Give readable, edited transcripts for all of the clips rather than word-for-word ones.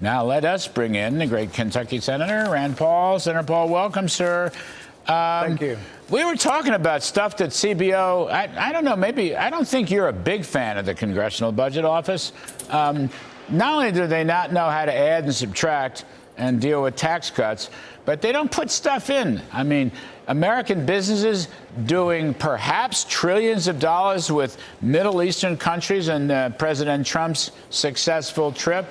Now let us bring in the great Kentucky Senator, Rand Paul. Senator Paul, welcome, sir. Thank you. We were talking about stuff that CBO, I don't know, maybe, I don't think you're a big fan of the Congressional Budget Office. Not only do they not know how to add and subtract and deal with tax cuts, but they don't put stuff in. I mean, American businesses doing perhaps trillions of dollars with Middle Eastern countries and President Trump's successful trip,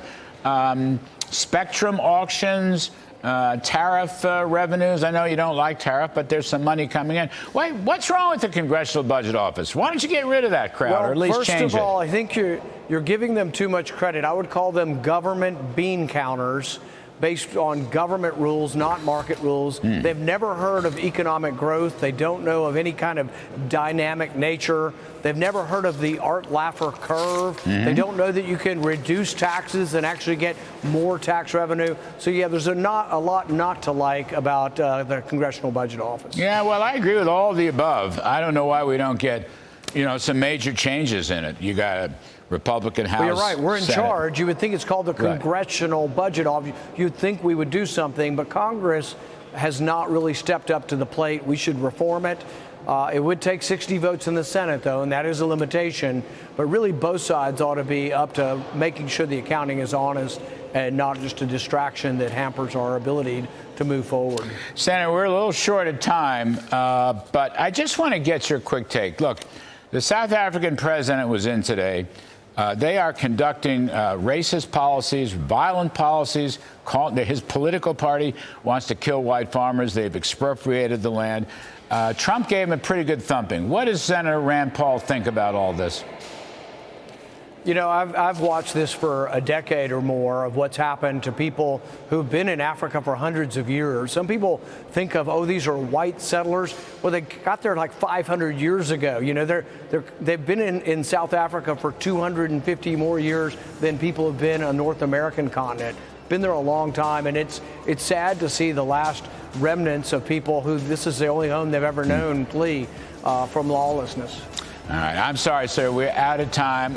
spectrum auctions, tariff revenues. I know you don't like tariff, but there's some money coming in. What's wrong with the Congressional Budget Office? Why don't you get rid of that crowd, or at least change it? First of all, I think you're giving them too much credit. I would call them government bean counters based on government rules, not market rules. They've never heard of economic growth. They don't know of any kind of dynamic nature. They've never heard of the Art-Laffer curve. They don't know that you can reduce taxes and actually get more tax revenue. So, yeah, there's a lot not to like about the Congressional Budget Office. Yeah, well, I agree with all of the above. I don't know why we don't get, some major changes in it. You got a Republican House. Well, you're right. We're in Senate. charge. You would think it's called the Congressional Budget Office. You'd think we would do something, but Congress has not really stepped up to the plate. We should reform it. It would take 60 votes in the Senate, though, and that is a limitation. But really, both sides ought to be up to making sure the accounting is honest and not just a distraction that hampers our ability to move forward. Senator, we're a little short of time, but I just want to get your quick take. Look, the South African president was in today. They are conducting racist policies, violent policies. His political party wants to kill white farmers. They've expropriated the land. Trump gave him a pretty good thumping. What does Senator Rand Paul think about all this? I've watched this for a decade or more of what's happened to people who've been in Africa for hundreds of years. Some people think of, these are white settlers. Well, they got there like 500 years ago. They've been in South Africa for 250 more years than people have been on North American continent. Been there a long time, and it's sad to see the last remnants of people who this is the only home they've ever known flee from lawlessness. All right, I'm sorry, sir. We're out of time.